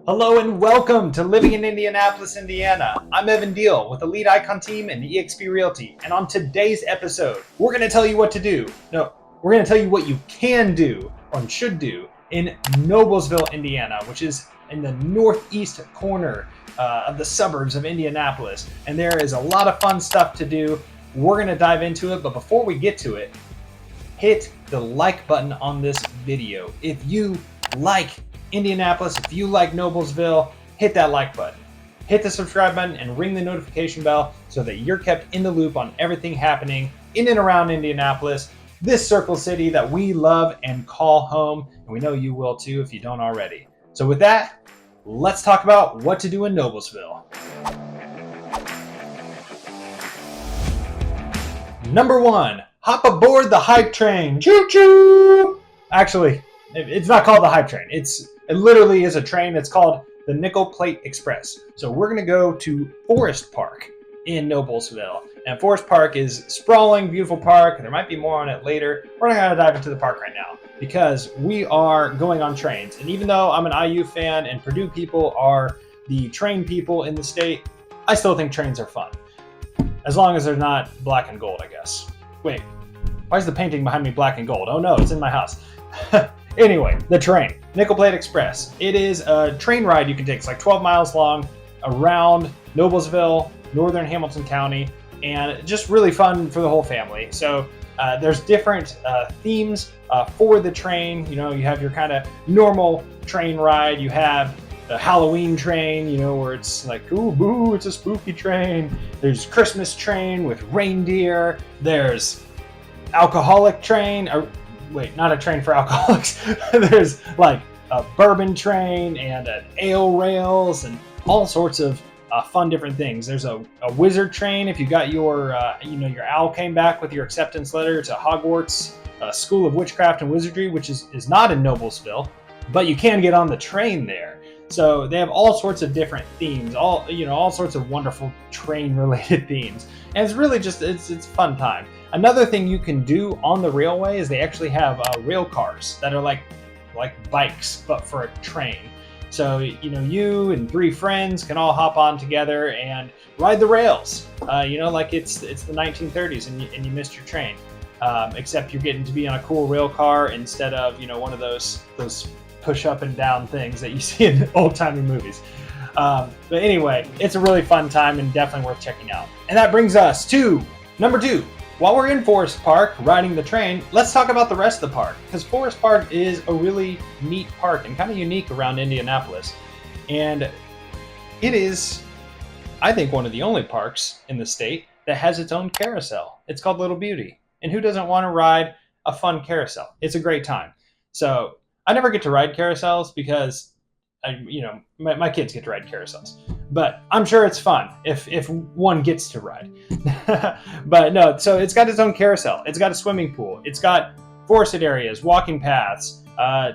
Hello and welcome to Living in Indianapolis, Indiana. I'm Evan Deal with the Lead Icon team and eXp Realty. And on today's episode, we're going to tell you what to do. No, we're going to tell you what you can do or should do in Noblesville, Indiana, which is in the northeast corner of the suburbs of Indianapolis. And there is a lot of fun stuff to do. We're going to dive into it. But before we get to it, hit the like button on this video. If you like Indianapolis, if you like Noblesville, hit that like button. Hit the subscribe button and ring the notification bell so that you're kept in the loop on everything happening in and around Indianapolis, this Circle City that we love and call home. And we know you will too if you don't already. So with that, let's talk about what to do in Noblesville. Number one, hop aboard the hype train. Choo-choo! Actually, it's not called the hype train. It literally is a train. It's called the Nickel Plate Express. So we're going to go to Forest Park in Noblesville. And Forest Park is sprawling, beautiful park. There might be more on it later. We're not going to dive into the park right now because we are going on trains. And even though I'm an IU fan and Purdue people are the train people in the state, I still think trains are fun. As long as they're not black and gold, I guess. Wait, why is the painting behind me black and gold? Oh no, it's in my house. Anyway, the train, Nickel Plate Express. It is a train ride you can take. It's like 12 miles long around Noblesville, northern Hamilton County, and just really fun for the whole family. So there's different themes for the train. You know, you have your kind of normal train ride. You have the Halloween train, you know, where it's like, ooh, boo, it's a spooky train. There's Christmas train with reindeer. There's alcoholic train. Wait, not a train for alcoholics. There's like a bourbon train and an ale rails and all sorts of fun different things. There's a wizard train. If you got your, your owl came back with your acceptance letter to Hogwarts School of Witchcraft and Wizardry, which is not in Noblesville, but you can get on the train there. So they have all sorts of different themes, all sorts of wonderful train-related themes, and it's really just it's a fun time. Another thing you can do on the railway is they actually have rail cars that are like bikes, but for a train. So you and three friends can all hop on together and ride the rails. Like it's the 1930s and you missed your train, except you're getting to be on a cool rail car instead of one of those push up and down things that you see in old-timey movies. But anyway, it's a really fun time and definitely worth checking out. And that brings us to number 2. While we're in Forest Park riding the train, let's talk about the rest of the park, because Forest Park is a really neat park and kind of unique around Indianapolis. And it is, I think, one of the only parks in the state that has its own carousel. It's called Little Beauty. And who doesn't want to ride a fun carousel? It's a great time. So I never get to ride carousels because my kids get to ride carousels, but I'm sure it's fun if one gets to ride. But no, so it's got its own carousel. It's got a swimming pool. It's got forested areas, walking paths,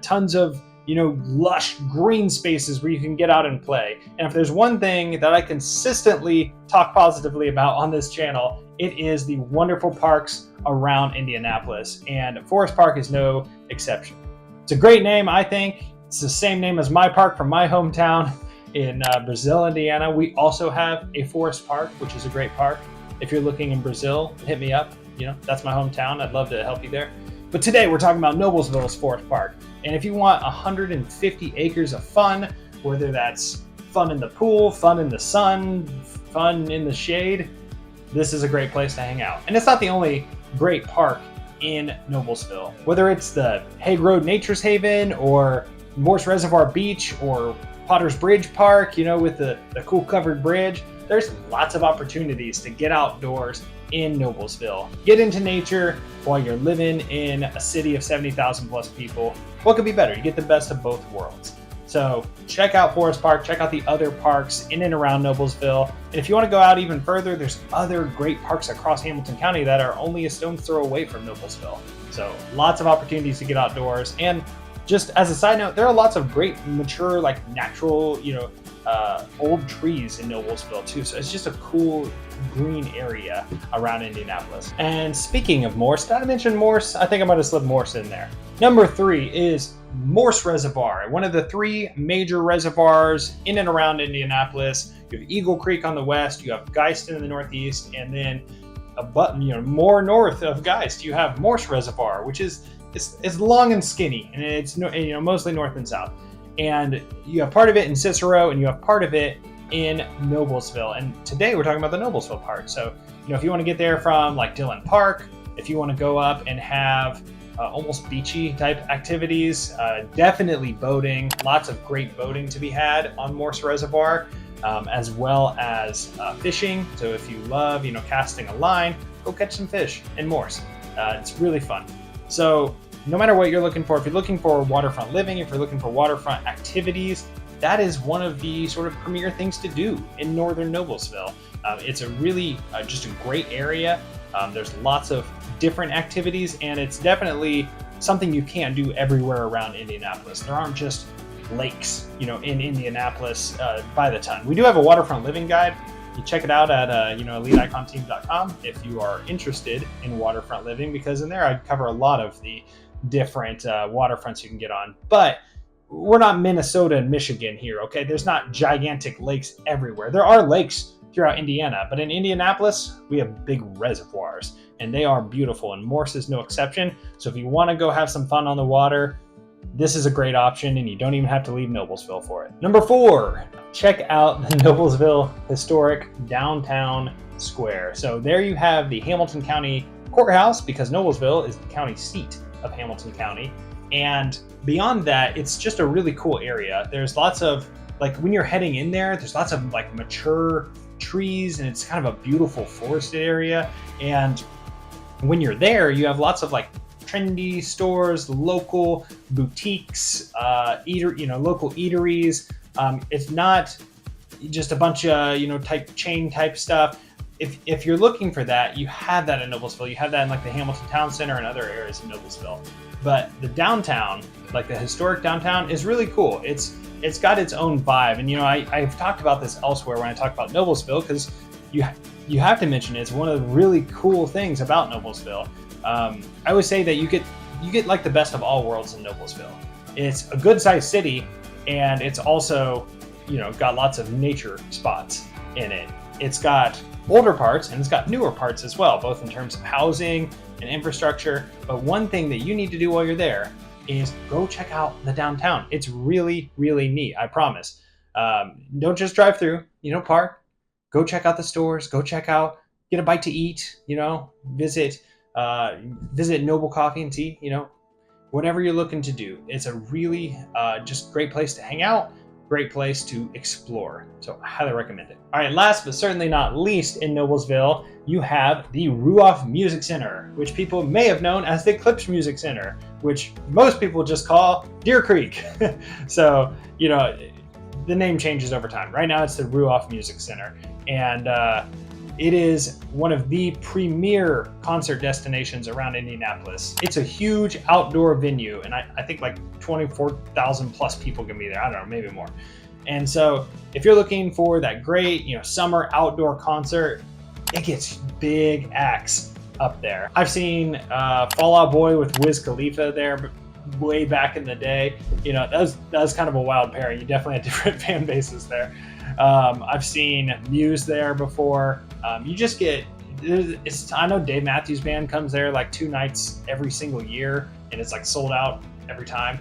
tons of lush green spaces where you can get out and play. And if there's one thing that I consistently talk positively about on this channel, it is the wonderful parks around Indianapolis, and Forest Park is no exception. It's a great name, I think. It's the same name as my park from my hometown in Brazil, Indiana. We also have a forest park, which is a great park. If you're looking in Brazil, hit me up. That's my hometown. I'd love to help you there. But today we're talking about Noblesville's Forest Park. And if you want 150 acres of fun, whether that's fun in the pool, fun in the sun, fun in the shade, this is a great place to hang out. And it's not the only great park in Noblesville. Whether it's the Hague Road Nature's Haven or Morse Reservoir Beach or Potter's Bridge Park, with the cool covered bridge, there's lots of opportunities to get outdoors in Noblesville. Get into nature while you're living in a city of 70,000 plus people. What could be better? You get the best of both worlds. So check out Forest Park, check out the other parks in and around Noblesville. And if you want to go out even further, there's other great parks across Hamilton County that are only a stone's throw away from Noblesville. So lots of opportunities to get outdoors. And just as a side note, there are lots of great mature, natural, old trees in Noblesville too. So it's just a cool green area around Indianapolis. And speaking of Morse, did I mention Morse? I think I'm going to slip Morse in there. Number 3 is Morse Reservoir, one of the three major reservoirs in and around Indianapolis. You have Eagle Creek on the west, you have Geist in the northeast, and then more north of Geist, you have Morse Reservoir, which is it's long and skinny, and it's mostly north and south. And you have part of it in Cicero, and you have part of it in Noblesville. And today we're talking about the Noblesville part. So, if you want to get there from like Dillon Park, if you want to go up and have almost beachy type activities, definitely boating, lots of great boating to be had on Morse Reservoir, as well as fishing. So if you love, casting a line, go catch some fish in Morse. It's really fun. So no matter what you're looking for, if you're looking for waterfront living, if you're looking for waterfront activities, that is one of the sort of premier things to do in northern Noblesville. It's a really just a great area. There's lots of different activities, and it's definitely something you can't do everywhere around Indianapolis. There aren't just lakes, in Indianapolis by the ton. We do have a waterfront living guide. You check it out at eliteiconteam.com if you are interested in waterfront living, because in there I cover a lot of the different waterfronts you can get on. But we're not Minnesota and Michigan here, okay? There's not gigantic lakes everywhere. There are lakes throughout Indiana, but in Indianapolis, we have big reservoirs, and they are beautiful, and Morse is no exception. So if you want to go have some fun on the water, this is a great option, and you don't even have to leave Noblesville for it. Number 4, check out the Noblesville Historic Downtown Square. So there you have the Hamilton County Courthouse, because Noblesville is the county seat of Hamilton County. And beyond that, it's just a really cool area. There's lots of, when you're heading in there, there's lots of mature trees, and it's kind of a beautiful forested area. And when you're there, you have lots of trendy stores, local boutiques, local eateries. It's not just a bunch of chain type stuff. If you're looking for that, you have that in Noblesville. You have that in the Hamilton Town Center and other areas of Noblesville. But the downtown, the historic downtown, is really cool. It's got its own vibe, and I've talked about this elsewhere when I talk about Noblesville, because you have to mention it's one of the really cool things about Noblesville. I would say that you get the best of all worlds in Noblesville. It's a good sized city, and it's also got lots of nature spots in it. It's got older parts, and it's got newer parts as well, both in terms of housing and infrastructure. But one thing that you need to do while you're there is go check out the downtown. It's really, really neat, I promise. Don't just drive through, park. Go check out the stores, get a bite to eat, visit Noble Coffee and Tea, whatever you're looking to do. It's a really just great place to hang out, great place to explore. So I highly recommend it. All right, last but certainly not least, in Noblesville, you have the Ruoff Music Center, which people may have known as the Eclipse Music Center, which most people just call Deer Creek. So, the name changes over time. Right now it's the Ruoff Music Center. And it is one of the premier concert destinations around Indianapolis. It's a huge outdoor venue, and I think 24,000 plus people can be there. I don't know, maybe more. And so if you're looking for that great, summer outdoor concert, it gets big acts up there. I've seen Fall Out Boy with Wiz Khalifa there way back in the day. That was kind of a wild pairing. You definitely had different fan bases there. I've seen Muse there before. You just get, I know Dave Matthews Band comes there 2 nights every single year, and it's sold out every time.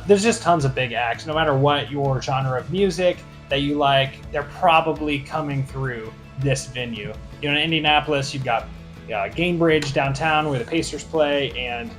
There's just tons of big acts. No matter what your genre of music that you like, they're probably coming through this venue. In Indianapolis, you've got Gainbridge downtown where the Pacers play, and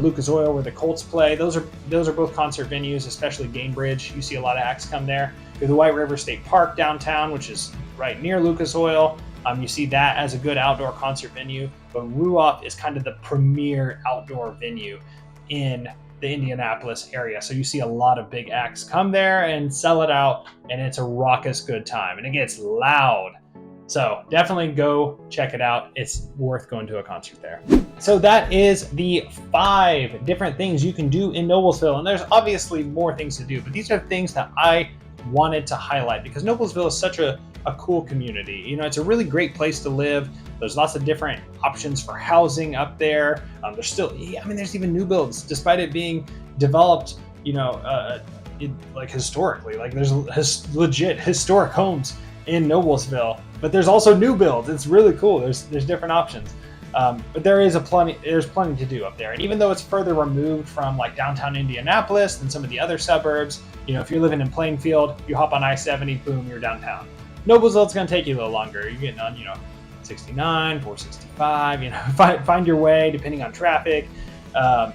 Lucas Oil where the Colts play. Those are both concert venues, especially Gainbridge. You see a lot of acts come there. There's the White River State Park downtown, which is right near Lucas Oil. You see that as a good outdoor concert venue. But Ruoff is kind of the premier outdoor venue in the Indianapolis area. So you see a lot of big acts come there and sell it out, and it's a raucous good time, and it gets loud. So definitely go check it out. It's worth going to a concert there. So that is the 5 different things you can do in Noblesville. And there's obviously more things to do, but these are things that I wanted to highlight because Noblesville is such a cool community. It's a really great place to live. There's lots of different options for housing up there. There's still, there's even new builds, despite it being developed like historically, like there's legit historic homes in Noblesville, but there's also new builds. It's really cool. There's different options. But there's plenty to do up there. And even though it's further removed from like downtown Indianapolis than some of the other suburbs, if you're living in Plainfield, you hop on I-70, boom, you're downtown. Noblesville, it's going to take you a little longer. You're getting on, 69, 465, find your way depending on traffic. But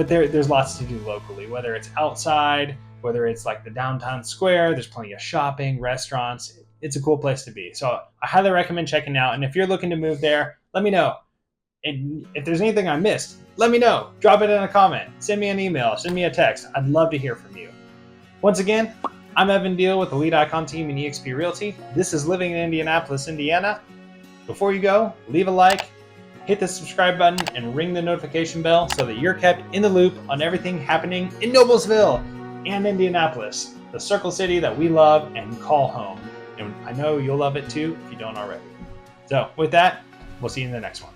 there's lots to do locally, whether it's outside, whether it's like the downtown square. There's plenty of shopping, restaurants. It's a cool place to be. So I highly recommend checking out. And if you're looking to move there, let me know. And if there's anything I missed, let me know. Drop it in a comment. Send me an email. Send me a text. I'd love to hear from you. Once again, I'm Evan Deal with the Lead Icon team in eXp Realty. This is Living in Indianapolis, Indiana. Before you go, leave a like, hit the subscribe button, and ring the notification bell so that you're kept in the loop on everything happening in Noblesville and Indianapolis, the Circle City that we love and call home. And I know you'll love it too if you don't already. So with that, we'll see you in the next one.